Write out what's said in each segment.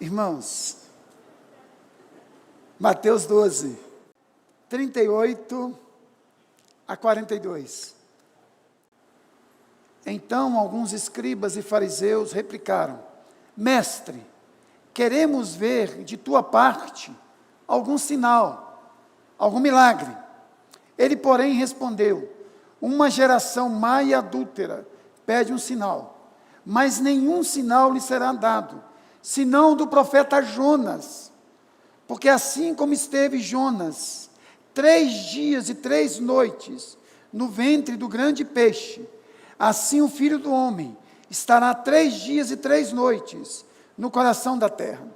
Irmãos, Mateus 12, 38 a 42. Então alguns escribas e fariseus replicaram: Mestre, queremos ver de tua parte algum sinal, algum milagre. Ele, porém, respondeu: uma geração má e adúltera pede um sinal, mas nenhum sinal lhe será dado, senão do profeta Jonas. Porque assim como esteve Jonas 3 dias e 3 noites no ventre do grande peixe, assim o Filho do Homem estará 3 dias e 3 noites no coração da terra.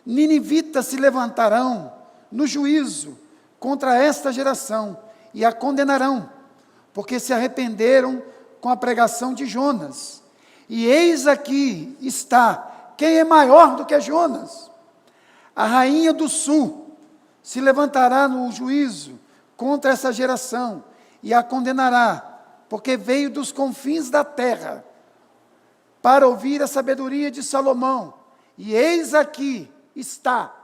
Ninivitas se levantarão no juízo contra esta geração e a condenarão, porque se arrependeram com a pregação de Jonas. E eis aqui está quem é maior do que Jonas. A rainha do sul se levantará no juízo contra essa geração e a condenará, porque veio dos confins da terra para ouvir a sabedoria de Salomão. E eis aqui está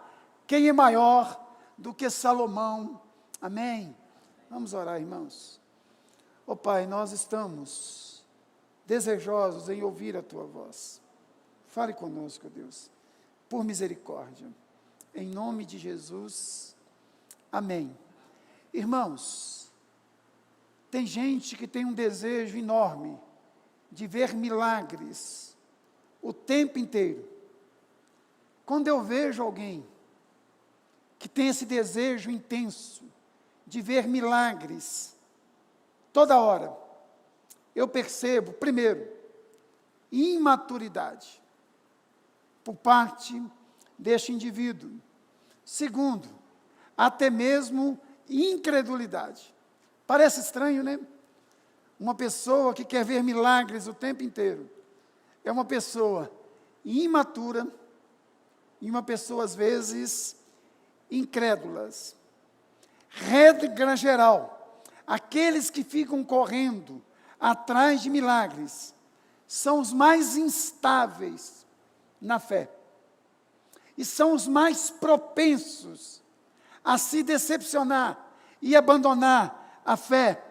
quem é maior do que Salomão. Amém? Vamos orar, irmãos. Ó Pai, nós estamos desejosos em ouvir a Tua voz. Fale conosco, Deus, por misericórdia. Em nome de Jesus, amém. Irmãos, tem gente que tem um desejo enorme de ver milagres o tempo inteiro. Quando eu vejo alguém que tem esse desejo intenso de ver milagres toda hora, eu percebo, primeiro, imaturidade por parte deste indivíduo. Segundo, até mesmo incredulidade. Parece estranho, né? Uma pessoa que quer ver milagres o tempo inteiro é uma pessoa imatura e uma pessoa, às vezes, incrédulas. Regra geral, aqueles que ficam correndo atrás de milagres são os mais instáveis na fé. E são os mais propensos a se decepcionar e abandonar a fé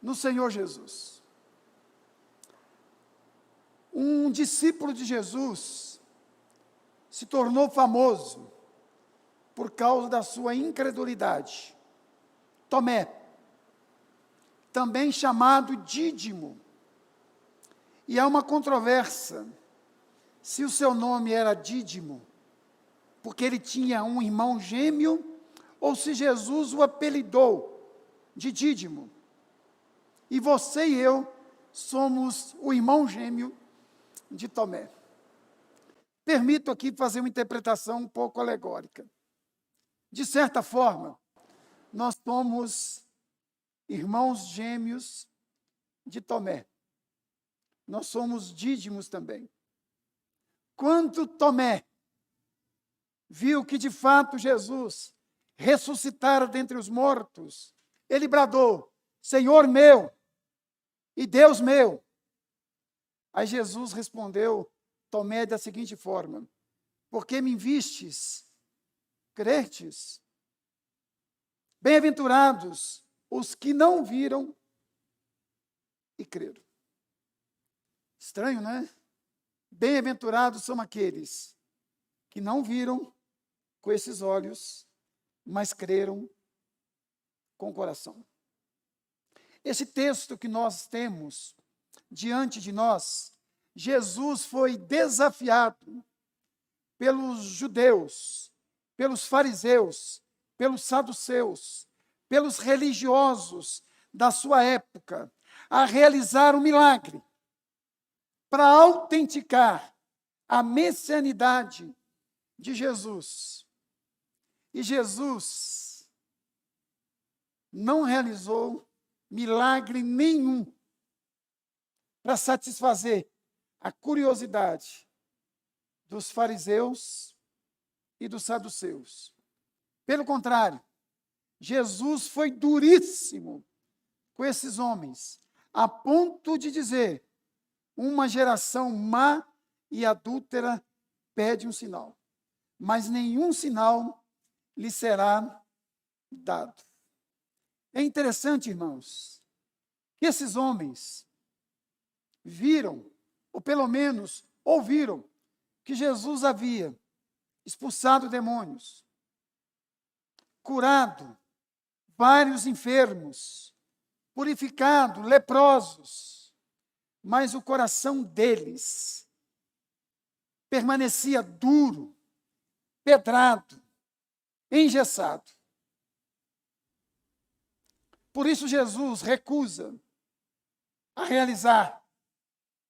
no Senhor Jesus. Um discípulo de Jesus se tornou famoso por causa da sua incredulidade. Tomé, também chamado Dídimo. E há uma controvérsia se o seu nome era Dídimo, porque ele tinha um irmão gêmeo, ou se Jesus o apelidou de Dídimo. E você e eu somos o irmão gêmeo de Tomé. Permito aqui fazer uma interpretação um pouco alegórica. De certa forma, nós somos irmãos gêmeos de Tomé. Nós somos dídimos também. Quando Tomé viu que de fato Jesus ressuscitara dentre os mortos, ele bradou: Senhor meu e Deus meu. Aí Jesus respondeu Tomé da seguinte forma: porque me vistes, crestes? Bem-aventurados os que não viram e creram. Estranho, né? Bem-aventurados são aqueles que não viram com esses olhos, mas creram com o coração. Esse texto que nós temos diante de nós, Jesus foi desafiado pelos judeus, pelos fariseus, pelos saduceus, pelos religiosos da sua época, a realizar um milagre para autenticar a messianidade de Jesus. E Jesus não realizou milagre nenhum para satisfazer a curiosidade dos fariseus e dos saduceus. Pelo contrário, Jesus foi duríssimo com esses homens, a ponto de dizer: uma geração má e adúltera pede um sinal, mas nenhum sinal lhe será dado. É interessante, irmãos, que esses homens viram, ou pelo menos ouviram, que Jesus havia expulsado demônios, curado vários enfermos, purificado leprosos, mas o coração deles permanecia duro, pedrado, engessado. Por isso Jesus recusa a realizar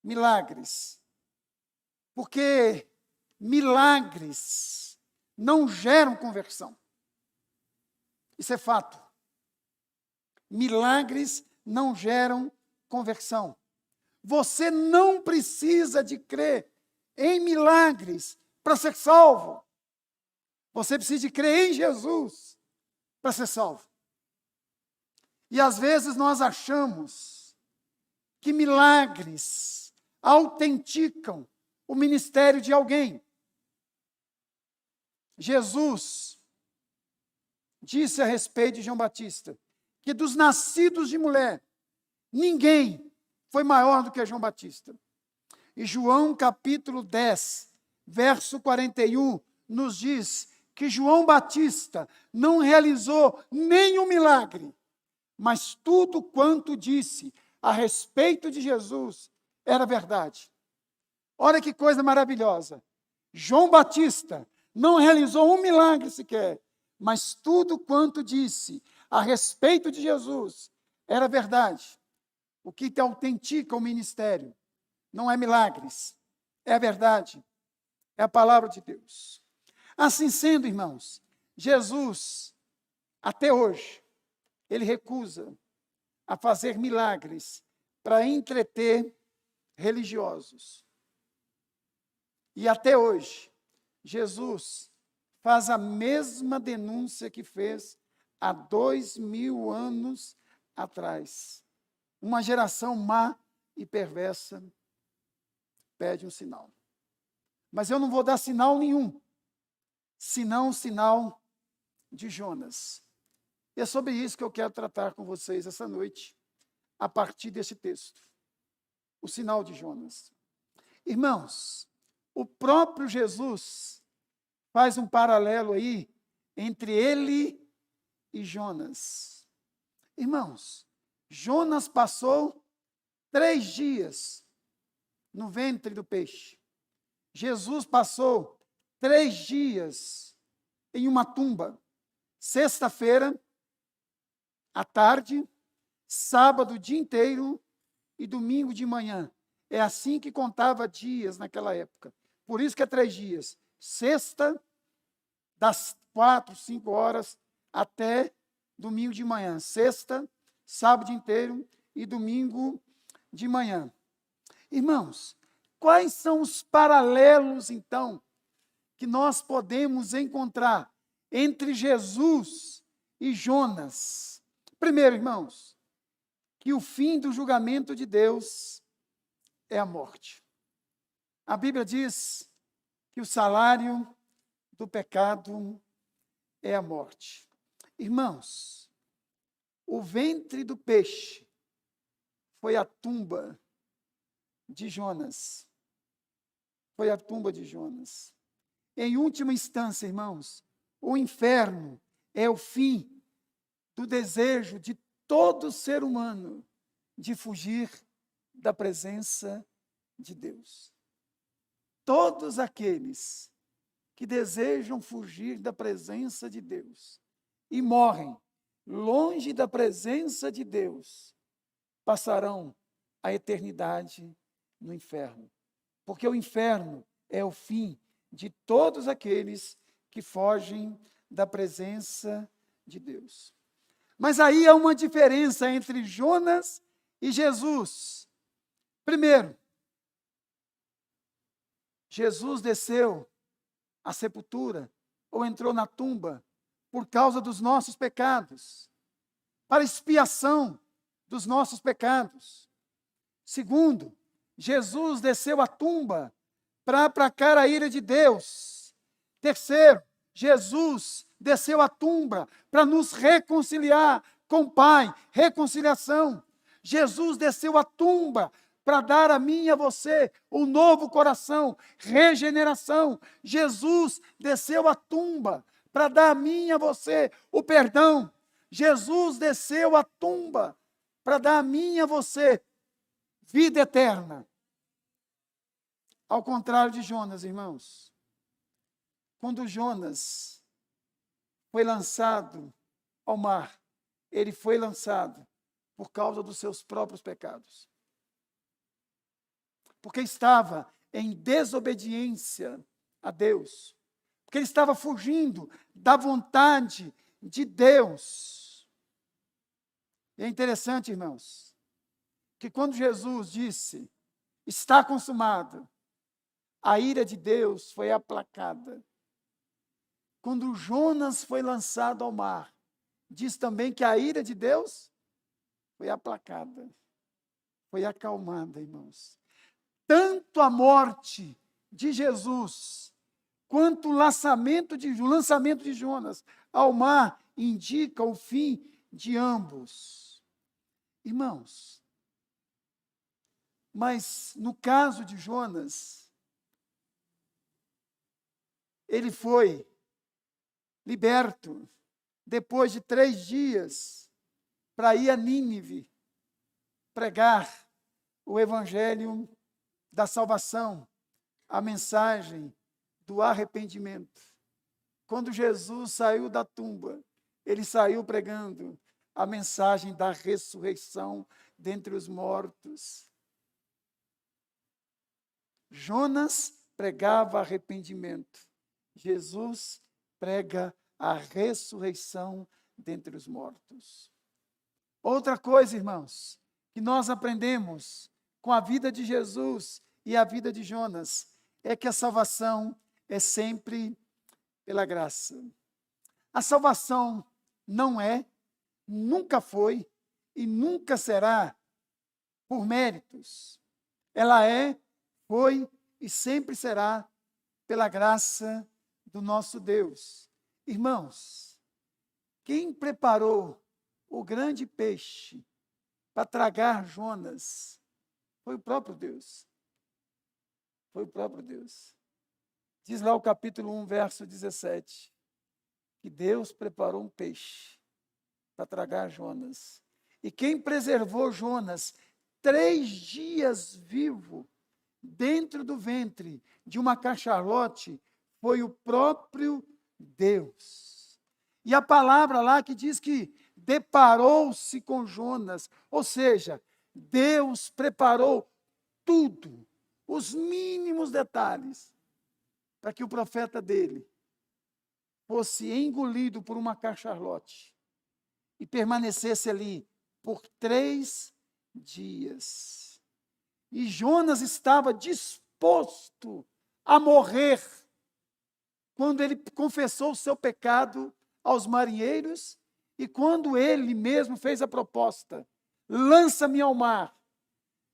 milagres, porque milagres não geram conversão. Isso é fato. Milagres não geram conversão. Você não precisa de crer em milagres para ser salvo. Você precisa de crer em Jesus para ser salvo. E às vezes nós achamos que milagres autenticam o ministério de alguém. Jesus disse a respeito de João Batista que dos nascidos de mulher, ninguém foi maior do que João Batista. E João capítulo 10, verso 41, nos diz que João Batista não realizou nenhum milagre, mas tudo quanto disse a respeito de Jesus era verdade. Olha que coisa maravilhosa. João Batista não realizou um milagre sequer, mas tudo quanto disse a respeito de Jesus era verdade. O que te autentica o ministério não é milagres, é a verdade, é a palavra de Deus. Assim sendo, irmãos, Jesus, até hoje, ele recusa a fazer milagres para entreter religiosos. E até hoje, Jesus faz a mesma denúncia que fez há 2000 anos atrás. Uma geração má e perversa pede um sinal. Mas eu não vou dar sinal nenhum, senão o sinal de Jonas. E é sobre isso que eu quero tratar com vocês essa noite, a partir desse texto. O sinal de Jonas. Irmãos, o próprio Jesus faz um paralelo aí entre ele e Jonas. Irmãos, Jonas passou 3 dias no ventre do peixe. Jesus passou 3 dias em uma tumba. Sexta-feira, à tarde, sábado o dia inteiro e domingo de manhã. É assim que contava dias naquela época. Por isso que é 3 dias. Sexta, das 4, 5 horas até domingo de manhã. Sexta, sábado inteiro e domingo de manhã. Irmãos, quais são os paralelos, então, que nós podemos encontrar entre Jesus e Jonas? Primeiro, irmãos, que o fim do julgamento de Deus é a morte. A Bíblia diz que o salário do pecado é a morte. Irmãos, o ventre do peixe foi a tumba de Jonas. Foi a tumba de Jonas. Em última instância, irmãos, o inferno é o fim do desejo de todo ser humano de fugir da presença de Deus. Todos aqueles que desejam fugir da presença de Deus e morrem longe da presença de Deus, passarão a eternidade no inferno. Porque o inferno é o fim de todos aqueles que fogem da presença de Deus. Mas aí há uma diferença entre Jonas e Jesus. Primeiro, Jesus desceu à sepultura ou entrou na tumba por causa dos nossos pecados, para expiação dos nossos pecados. Segundo, Jesus desceu à tumba para aplacar a ira de Deus. Terceiro, Jesus desceu à tumba para nos reconciliar com o Pai, reconciliação. Jesus desceu à tumba para dar a mim e a você um novo coração, regeneração. Jesus desceu à tumba para dar a mim e a você o perdão. Jesus desceu à tumba para dar a mim e a você vida eterna. Ao contrário de Jonas, irmãos. Quando Jonas foi lançado ao mar, ele foi lançado por causa dos seus próprios pecados. Porque estava em desobediência a Deus. Porque ele estava fugindo da vontade de Deus. E é interessante, irmãos, que quando Jesus disse, está consumado, a ira de Deus foi aplacada. Quando Jonas foi lançado ao mar, diz também que a ira de Deus foi aplacada, foi acalmada, irmãos. Tanto a morte de Jesus, quanto o lançamento de Jonas ao mar, indica o fim de ambos. Irmãos, mas no caso de Jonas, ele foi liberto depois de 3 dias para ir a Nínive pregar o evangelho da salvação, a mensagem do arrependimento. Quando Jesus saiu da tumba, ele saiu pregando a mensagem da ressurreição dentre os mortos. Jonas pregava arrependimento. Jesus prega a ressurreição dentre os mortos. Outra coisa, irmãos, que nós aprendemos com a vida de Jesus e a vida de Jonas, é que a salvação é sempre pela graça. A salvação não é, nunca foi e nunca será por méritos. Ela é, foi e sempre será pela graça do nosso Deus. Irmãos, quem preparou o grande peixe para tragar Jonas foi o próprio Deus. Foi o próprio Deus. Diz lá o capítulo 1, verso 17, que Deus preparou um peixe para tragar Jonas. E quem preservou Jonas 3 dias vivo dentro do ventre de uma cachalote foi o próprio Deus. E a palavra lá que diz que deparou-se com Jonas, ou seja, Deus preparou tudo, os mínimos detalhes, para que o profeta dele fosse engolido por uma cachalote e permanecesse ali por 3 dias. E Jonas estava disposto a morrer quando ele confessou o seu pecado aos marinheiros e quando ele mesmo fez a proposta, lança-me ao mar.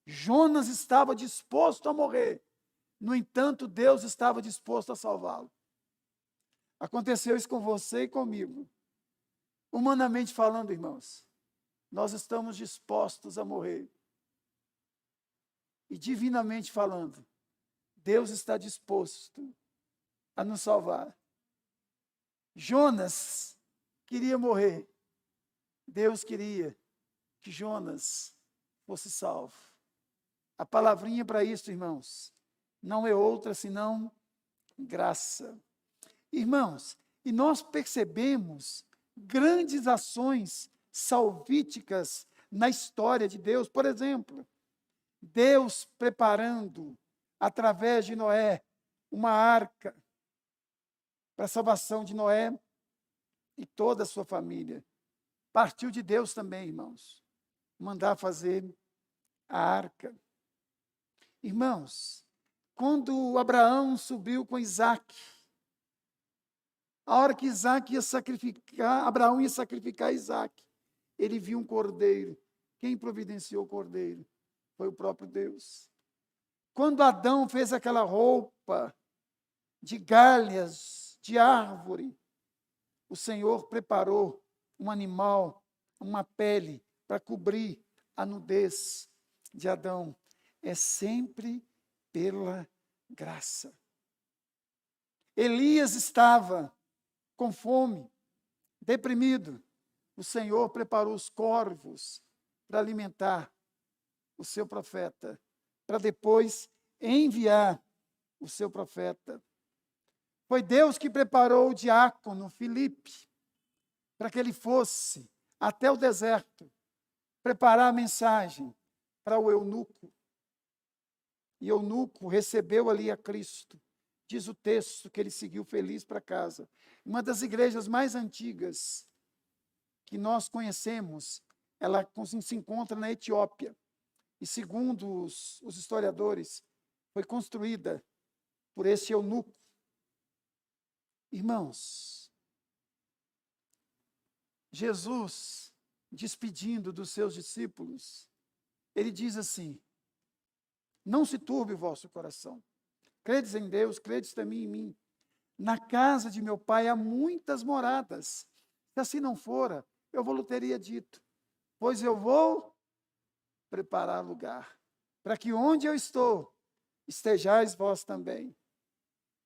Jonas estava disposto a morrer. No entanto, Deus estava disposto a salvá-lo. Aconteceu isso com você e comigo. Humanamente falando, irmãos, nós estamos dispostos a morrer. E divinamente falando, Deus está disposto a nos salvar. Jonas queria morrer. Deus queria que Jonas fosse salvo. A palavrinha para isso, irmãos, não é outra senão graça. Irmãos, e nós percebemos grandes ações salvíficas na história de Deus. Por exemplo, Deus preparando, através de Noé, uma arca para a salvação de Noé e toda a sua família. Partiu de Deus também, irmãos, mandar fazer a arca. Irmãos, quando Abraão subiu com Isaac, a hora que Isaac ia sacrificar, Abraão ia sacrificar Isaac, ele viu um cordeiro. Quem providenciou o cordeiro? Foi o próprio Deus. Quando Adão fez aquela roupa de galhas de árvore, o Senhor preparou um animal, uma pele, para cobrir a nudez de Adão. É sempre pela graça. Elias estava com fome, deprimido. O Senhor preparou os corvos para alimentar o seu profeta, para depois enviar o seu profeta. Foi Deus que preparou o diácono Filipe para que ele fosse até o deserto preparar a mensagem para o eunuco. E o eunuco recebeu ali a Cristo. Diz o texto que ele seguiu feliz para casa. Uma das igrejas mais antigas que nós conhecemos, ela se encontra na Etiópia. E segundo os historiadores, foi construída por esse eunuco. Irmãos, Jesus, despedindo dos seus discípulos, ele diz assim: não se turbe o vosso coração. Credes em Deus, credes também em mim. Na casa de meu pai há muitas moradas. Se assim não fora, eu vou-lhe teria dito, pois eu vou preparar lugar, para que onde eu estou, estejais vós também.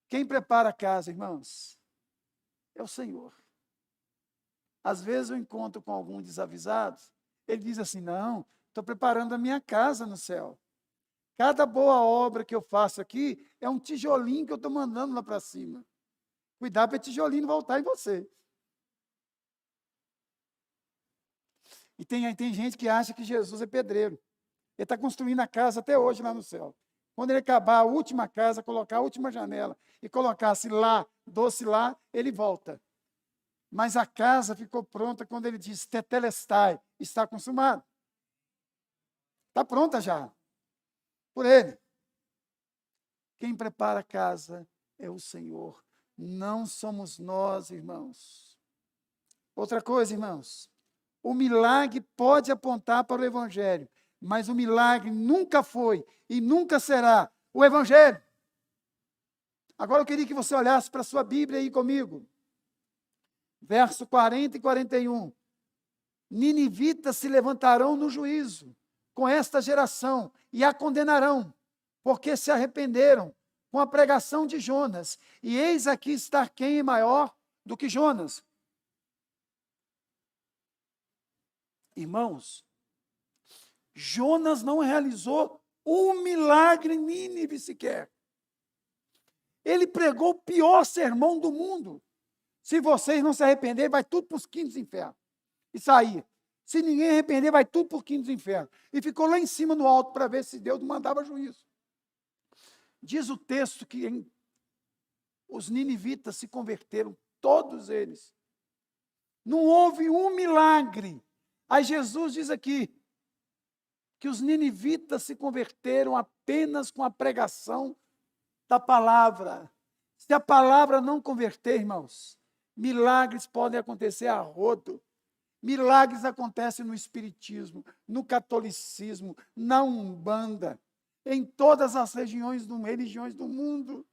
Quem prepara a casa, irmãos? É o Senhor. Às vezes eu encontro com algum desavisado, ele diz assim: não, estou preparando a minha casa no céu. Cada boa obra que eu faço aqui é um tijolinho que eu estou mandando lá para cima. Cuidado para o tijolinho não voltar em você. E tem gente que acha que Jesus é pedreiro. Ele está construindo a casa até hoje lá no céu. Quando ele acabar a última casa, colocar a última janela e colocasse lá, doce lá, ele volta. Mas a casa ficou pronta quando ele diz: tetelestai, está consumado. Está pronta já. Por ele. Quem prepara a casa é o Senhor. Não somos nós, irmãos. Outra coisa, irmãos. O milagre pode apontar para o Evangelho, mas o milagre nunca foi e nunca será o Evangelho. Agora eu queria que você olhasse para a sua Bíblia aí comigo. Verso 40 e 41. Ninivitas se levantarão no juízo com esta geração e a condenarão, porque se arrependeram com a pregação de Jonas. E eis aqui está quem é maior do que Jonas. Irmãos, Jonas não realizou um milagre em Nínive sequer. Ele pregou o pior sermão do mundo. Se vocês não se arrependerem, vai tudo para os quintos do inferno. E saía. Se ninguém arrepender, vai tudo para os quintos do inferno. E ficou lá em cima no alto para ver se Deus mandava juízo. Diz o texto que os ninivitas se converteram, todos eles. Não houve um milagre. Aí Jesus diz aqui que os ninivitas se converteram apenas com a pregação da palavra. Se a palavra não converter, irmãos, milagres podem acontecer a rodo. Milagres acontecem no espiritismo, no catolicismo, na umbanda, em todas as religiões do mundo.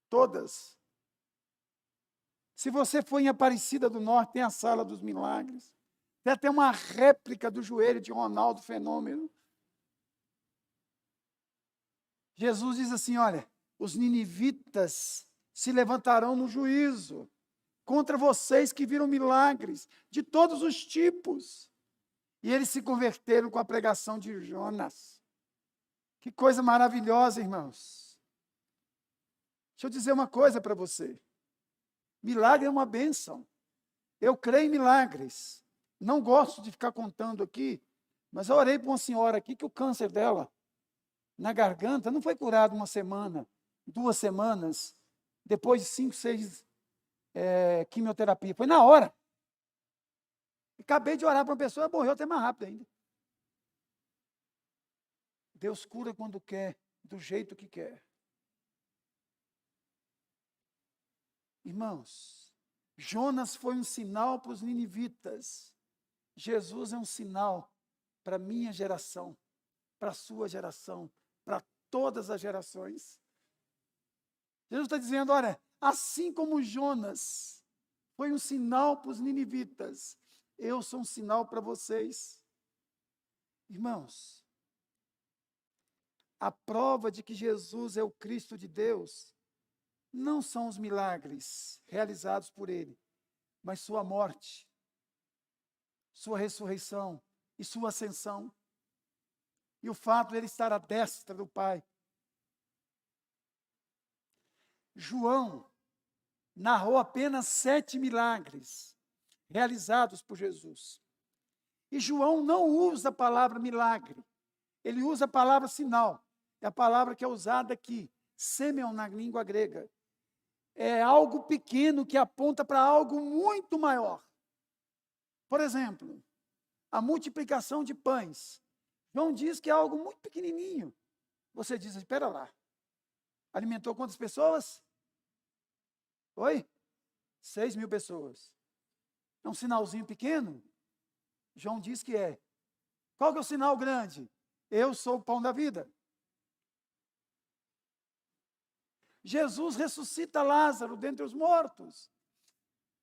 Todas. Se você for em Aparecida do Norte, tem a Sala dos Milagres. Tem até uma réplica do joelho de Ronaldo Fenômeno. Jesus diz assim: olha, os ninivitas se levantarão no juízo contra vocês que viram milagres de todos os tipos. E eles se converteram com a pregação de Jonas. Que coisa maravilhosa, irmãos. Deixa eu dizer uma coisa para você. Milagre é uma bênção. Eu creio em milagres. Não gosto de ficar contando aqui, mas eu orei para uma senhora aqui que o câncer dela na garganta não foi curado uma semana, 2 semanas, depois de 5, 6 quimioterapia. Foi na hora. Acabei de orar para uma pessoa, morreu até mais rápido ainda. Deus cura quando quer, do jeito que quer. Irmãos, Jonas foi um sinal para os ninivitas. Jesus é um sinal para a minha geração, para a sua geração, para todas as gerações. Jesus está dizendo, olha, assim como Jonas foi um sinal para os ninivitas, eu sou um sinal para vocês. Irmãos, a prova de que Jesus é o Cristo de Deus não são os milagres realizados por ele, mas sua morte, sua ressurreição e sua ascensão. E o fato de ele estar à destra do Pai. João narrou apenas 7 milagres realizados por Jesus. E João não usa a palavra milagre, ele usa a palavra sinal. É a palavra que é usada aqui, semeion na língua grega. É algo pequeno que aponta para algo muito maior. Por exemplo, a multiplicação de pães. João diz que é algo muito pequenininho. Você diz, espera lá, alimentou quantas pessoas? Oi? 6.000 pessoas. É um sinalzinho pequeno? João diz que é. Qual que é o sinal grande? Eu sou o pão da vida. Jesus ressuscita Lázaro dentre os mortos.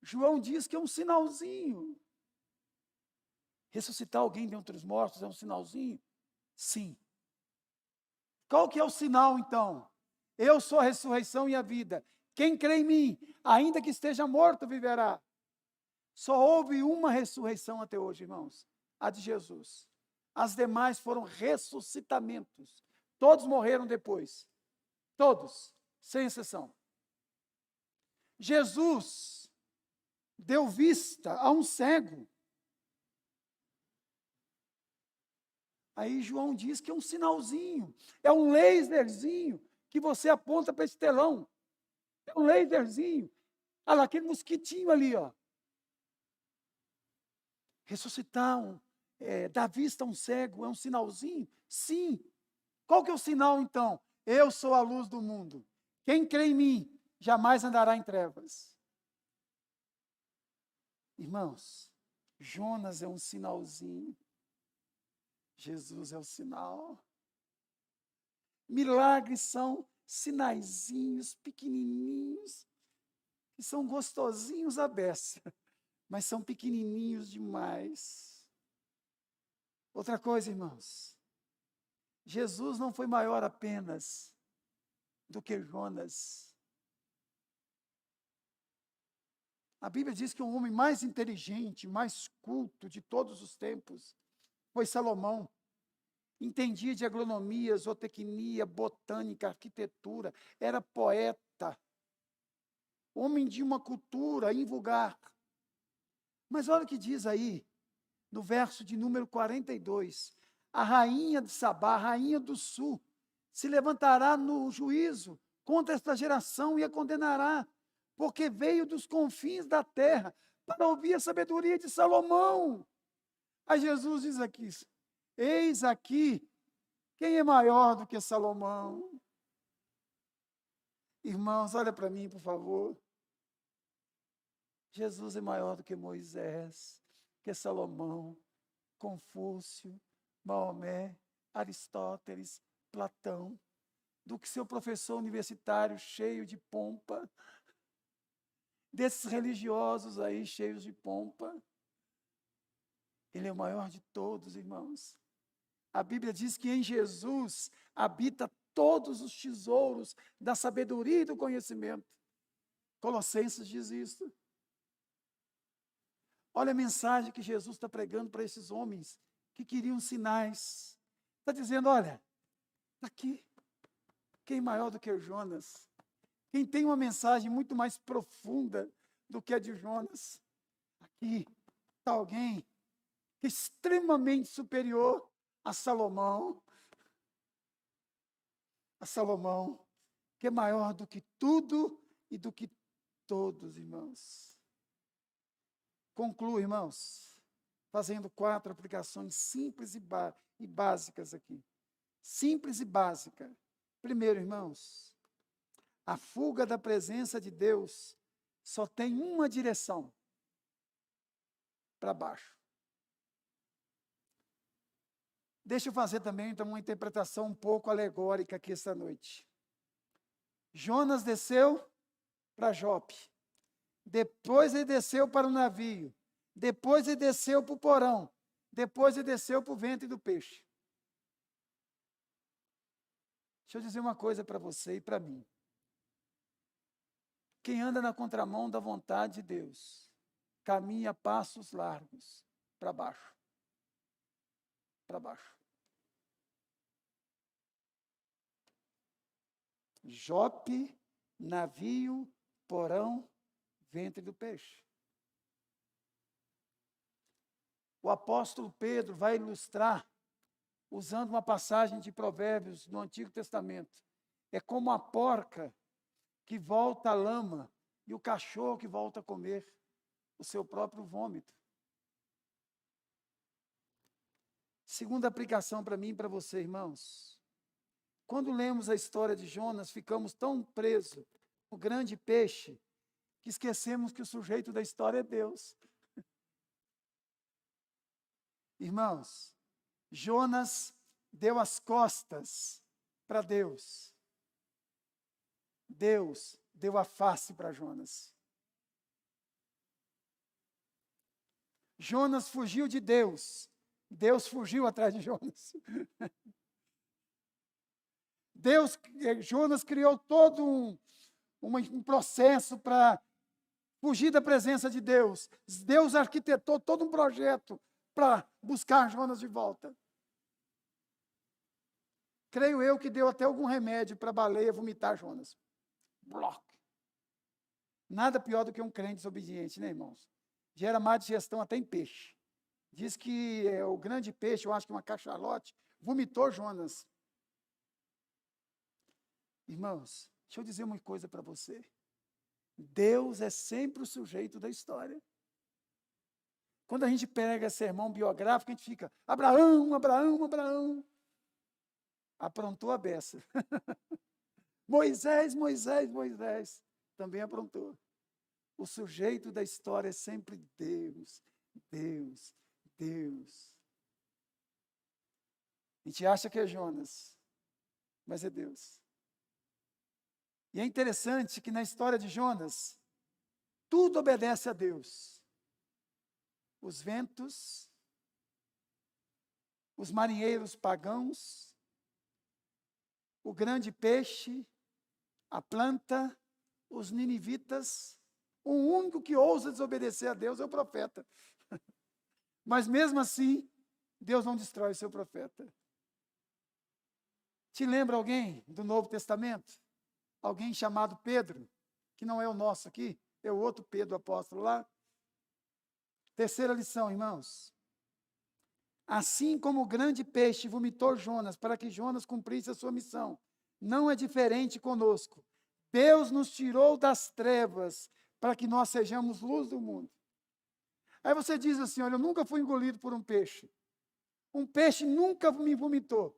João diz que é um sinalzinho. Ressuscitar alguém dentre os mortos é um sinalzinho? Sim. Qual que é o sinal, então? Eu sou a ressurreição e a vida. Quem crê em mim, ainda que esteja morto, viverá. Só houve uma ressurreição até hoje, irmãos, a de Jesus. As demais foram ressuscitamentos. Todos morreram depois. Todos, sem exceção. Jesus deu vista a um cego. Aí João diz que é um sinalzinho, é um laserzinho que você aponta para esse telão. É um laserzinho. Olha lá, aquele mosquitinho ali, ó. Ressuscitar, dar vista a um cego, é um sinalzinho? Sim. Qual que é o sinal, então? Eu sou a luz do mundo. Quem crê em mim, jamais andará em trevas. Irmãos, Jonas é um sinalzinho. Jesus é o sinal. Milagres são sinaizinhos pequenininhos, que são gostosinhos à beça, mas são pequenininhos demais. Outra coisa, irmãos, Jesus não foi maior apenas do que Jonas. A Bíblia diz que o homem mais inteligente, mais culto de todos os tempos foi Salomão. Entendia de agronomia, zootecnia, botânica, arquitetura, era poeta, homem de uma cultura invulgar. Mas olha o que diz aí, no verso de número 42, a rainha de Sabá, a rainha do sul, se levantará no juízo contra esta geração e a condenará, porque veio dos confins da terra para ouvir a sabedoria de Salomão. Aí Jesus diz aqui, eis aqui, quem é maior do que Salomão? Irmãos, olha para mim, por favor. Jesus é maior do que Moisés, que Salomão, Confúcio, Maomé, Aristóteles, Platão, do que seu professor universitário cheio de pompa, desses religiosos aí cheios de pompa. Ele é o maior de todos, irmãos. A Bíblia diz que em Jesus habita todos os tesouros da sabedoria e do conhecimento. Colossenses diz isso. Olha a mensagem que Jesus está pregando para esses homens que queriam sinais. Está dizendo, olha, está aqui. Quem maior do que o Jonas? Quem tem uma mensagem muito mais profunda do que a de Jonas? Aqui está alguém extremamente superior a Salomão. A Salomão, que é maior do que tudo e do que todos, irmãos. Concluo, irmãos, fazendo 4 aplicações simples e básicas aqui. Simples e básica. Primeiro, irmãos, a fuga da presença de Deus só tem uma direção: para baixo. Deixa eu fazer também então, uma interpretação um pouco alegórica aqui esta noite. Jonas desceu para Jope. Depois ele desceu para o navio. Depois ele desceu para o porão. Depois ele desceu para o ventre do peixe. Deixa eu dizer uma coisa para você e para mim. Quem anda na contramão da vontade de Deus, caminha passos largos para baixo. Para baixo. Jope, navio, porão, ventre do peixe. O apóstolo Pedro vai ilustrar, usando uma passagem de Provérbios no Antigo Testamento. É como a porca que volta à lama e o cachorro que volta a comer o seu próprio vômito. Segunda aplicação para mim e para você, irmãos. Quando lemos a história de Jonas, ficamos tão presos no grande peixe que esquecemos que o sujeito da história é Deus. Irmãos, Jonas deu as costas para Deus. Deus deu a face para Jonas. Jonas fugiu de Deus. Deus fugiu atrás de Jonas. Jonas criou todo um processo para fugir da presença de Deus. Deus arquitetou todo um projeto para buscar Jonas de volta. Creio eu que deu até algum remédio para a baleia vomitar Jonas. Bloco. Nada pior do que um crente desobediente, né, irmãos? Gera má digestão até em peixe. Diz que o grande peixe, eu acho que uma cachalote, vomitou Jonas. Irmãos, deixa eu dizer uma coisa para você. Deus é sempre o sujeito da história. Quando a gente pega sermão biográfico, a gente fica, Abraão, Abraão, Abraão. Aprontou a beça. Moisés, Moisés, Moisés. Também aprontou. O sujeito da história é sempre Deus, Deus, Deus. A gente acha que é Jonas, mas é Deus. E é interessante que na história de Jonas, tudo obedece a Deus. Os ventos, os marinheiros pagãos, o grande peixe, a planta, os ninivitas. O único que ousa desobedecer a Deus é o profeta. Mas mesmo assim, Deus não destrói o seu profeta. Te lembra alguém do Novo Testamento? Alguém chamado Pedro, que não é o nosso aqui, é o outro Pedro apóstolo lá. Terceira lição, irmãos. Assim como o grande peixe vomitou Jonas para que Jonas cumprisse a sua missão, não é diferente conosco. Deus nos tirou das trevas para que nós sejamos luz do mundo. Aí você diz assim, olha, eu nunca fui engolido por um peixe. Um peixe nunca me vomitou.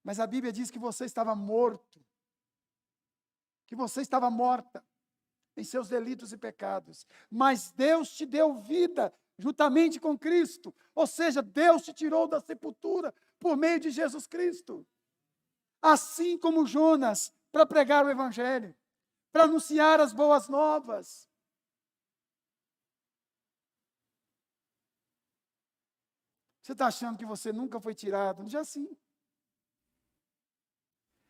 Mas a Bíblia diz que você estava morto. Que você estava morta em seus delitos e pecados. Mas Deus te deu vida juntamente com Cristo. Ou seja, Deus te tirou da sepultura por meio de Jesus Cristo. Assim como Jonas, para pregar o Evangelho, para anunciar as boas novas. Você está achando que você nunca foi tirado? Já sim.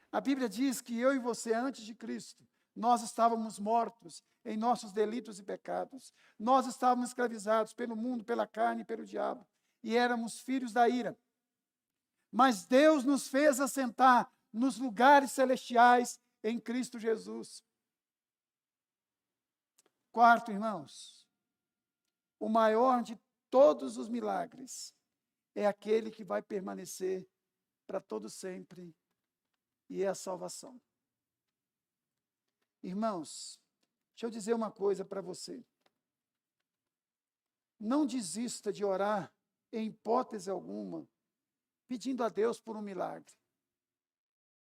A Bíblia diz que eu e você, antes de Cristo, nós estávamos mortos em nossos delitos e pecados. Nós estávamos escravizados pelo mundo, pela carne e pelo diabo. E éramos filhos da ira. Mas Deus nos fez assentar nos lugares celestiais em Cristo Jesus. Quarto, irmãos, o maior de todos os milagres é aquele que vai permanecer para todo sempre, e é a salvação. Irmãos, deixa eu dizer uma coisa para você. Não desista de orar, em hipótese alguma, pedindo a Deus por um milagre.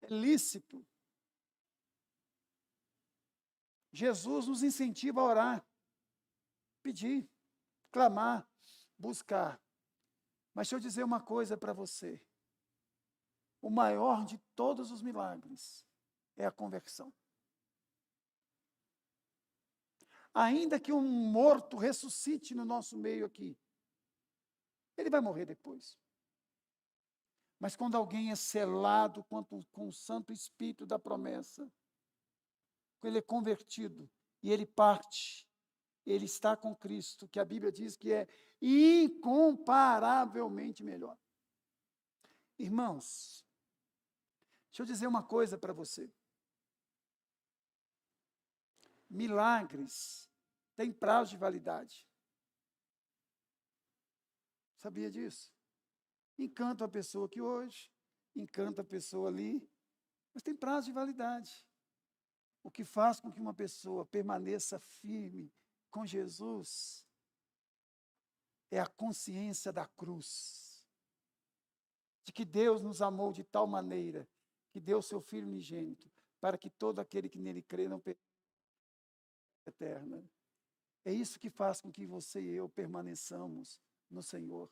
É lícito. Jesus nos incentiva a orar, pedir, clamar, buscar. Mas deixa eu dizer uma coisa para você. O maior de todos os milagres é a conversão. Ainda que um morto ressuscite no nosso meio aqui, ele vai morrer depois. Mas quando alguém é selado com o Santo Espírito da promessa, quando ele é convertido e ele parte, ele está com Cristo, que a Bíblia diz que é incomparavelmente melhor. Irmãos, deixa eu dizer uma coisa para você. Milagres têm prazo de validade. Sabia disso? Encanta a pessoa aqui hoje, encanta a pessoa ali, mas tem prazo de validade. O que faz com que uma pessoa permaneça firme com Jesus é a consciência da cruz, de que Deus nos amou de tal maneira que deu seu Filho unigênito, para que todo aquele que nele crê não perca a vida eterna. É isso que faz com que você e eu permaneçamos no Senhor.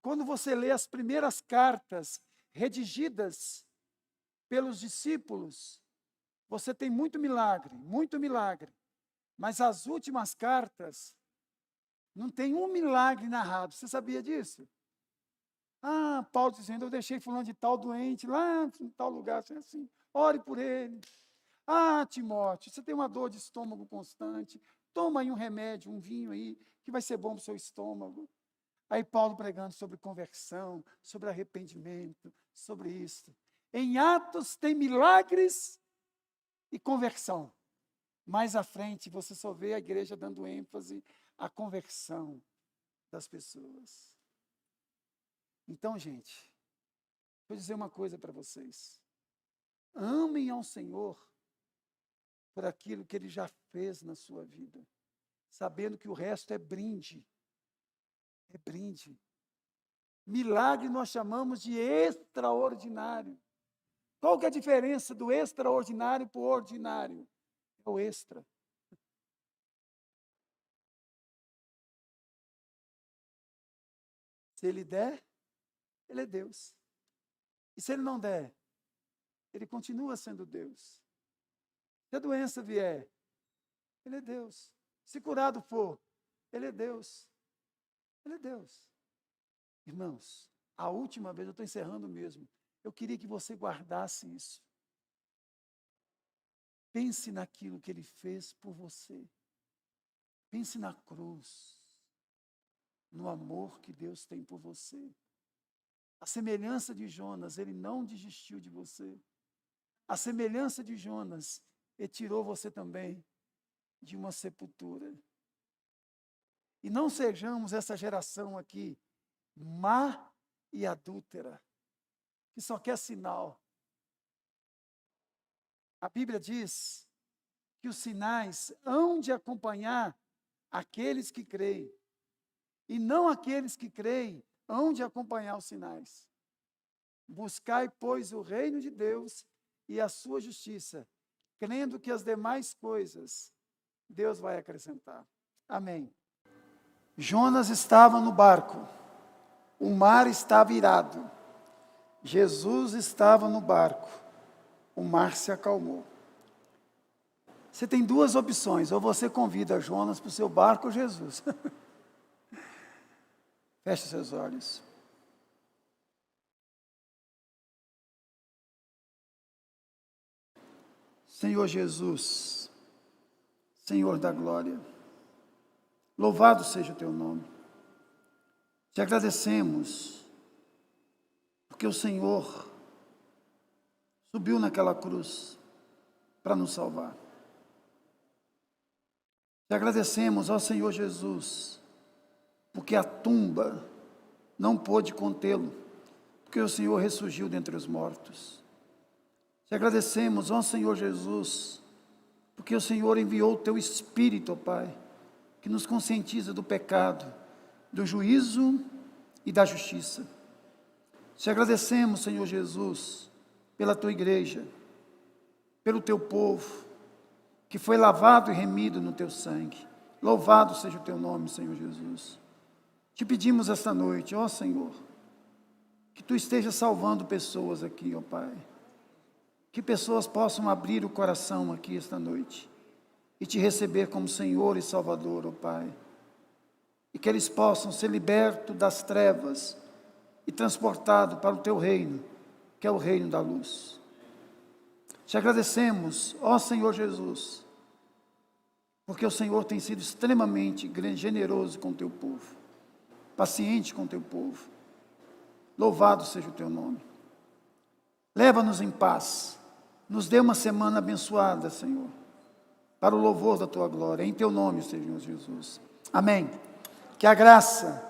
Quando você lê as primeiras cartas redigidas pelos discípulos, você tem muito milagre, mas as últimas cartas não tem um milagre narrado. Você sabia disso? Paulo dizendo, eu deixei fulano de tal doente lá em tal lugar, assim, ore por ele. Timóteo, você tem uma dor de estômago constante, toma aí um remédio, um vinho aí, que vai ser bom para o seu estômago. Aí Paulo pregando sobre conversão, sobre arrependimento, sobre isso. Em Atos tem milagres e conversão. Mais à frente, você só vê a igreja dando ênfase à conversão das pessoas. Então, gente, vou dizer uma coisa para vocês. Amem ao Senhor por aquilo que Ele já fez na sua vida, sabendo que o resto é brinde. É brinde. Milagre nós chamamos de extraordinário. Qual que é a diferença do extraordinário para o ordinário? É o extra. Se Ele der, Ele é Deus. E se Ele não der, Ele continua sendo Deus. Se a doença vier, Ele é Deus. Se curado for, Ele é Deus. Ele é Deus. Irmãos, a última vez, eu estou encerrando mesmo, eu queria que você guardasse isso. Pense naquilo que Ele fez por você. Pense na cruz, no amor que Deus tem por você. A semelhança de Jonas, Ele não desistiu de você. A semelhança de Jonas, Ele tirou você também de uma sepultura. E não sejamos essa geração aqui, má e adúltera, que só quer sinal. A Bíblia diz que os sinais hão de acompanhar aqueles que creem. E não aqueles que creem hão de acompanhar os sinais. Buscai, pois, o reino de Deus e a sua justiça, crendo que as demais coisas Deus vai acrescentar. Amém. Jonas estava no barco, o mar estava irado, Jesus estava no barco, o mar se acalmou. Você tem duas opções, ou você convida Jonas para o seu barco ou Jesus. Feche seus olhos. Senhor Jesus, Senhor da glória, louvado seja o teu nome. Te agradecemos, porque o Senhor subiu naquela cruz para nos salvar. Te agradecemos, ó Senhor Jesus, porque a tumba não pôde contê-lo, porque o Senhor ressurgiu dentre os mortos. Te agradecemos, ó Senhor Jesus, porque o Senhor enviou o teu Espírito, ó Pai, que nos conscientiza do pecado, do juízo e da justiça. Te agradecemos, Senhor Jesus, pela tua igreja, pelo teu povo, que foi lavado e remido no teu sangue. Louvado seja o teu nome, Senhor Jesus. Te pedimos esta noite, ó Senhor, que Tu esteja salvando pessoas aqui, ó Pai. Que pessoas possam abrir o coração aqui esta noite e Te receber como Senhor e Salvador, ó Pai. E que eles possam ser libertos das trevas e transportados para o Teu reino, que é o reino da luz. Te agradecemos, ó Senhor Jesus, porque o Senhor tem sido extremamente generoso com o Teu povo, paciente com o Teu povo. Louvado seja o Teu nome. Leva-nos em paz, nos dê uma semana abençoada, Senhor, para o louvor da Tua glória, em Teu nome, Senhor Jesus. Amém. Que a graça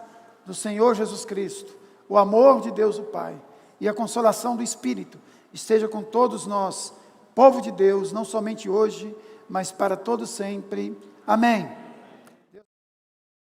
do Senhor Jesus Cristo, o amor de Deus o Pai e a consolação do Espírito esteja com todos nós, povo de Deus, não somente hoje, mas para todo sempre. Amém.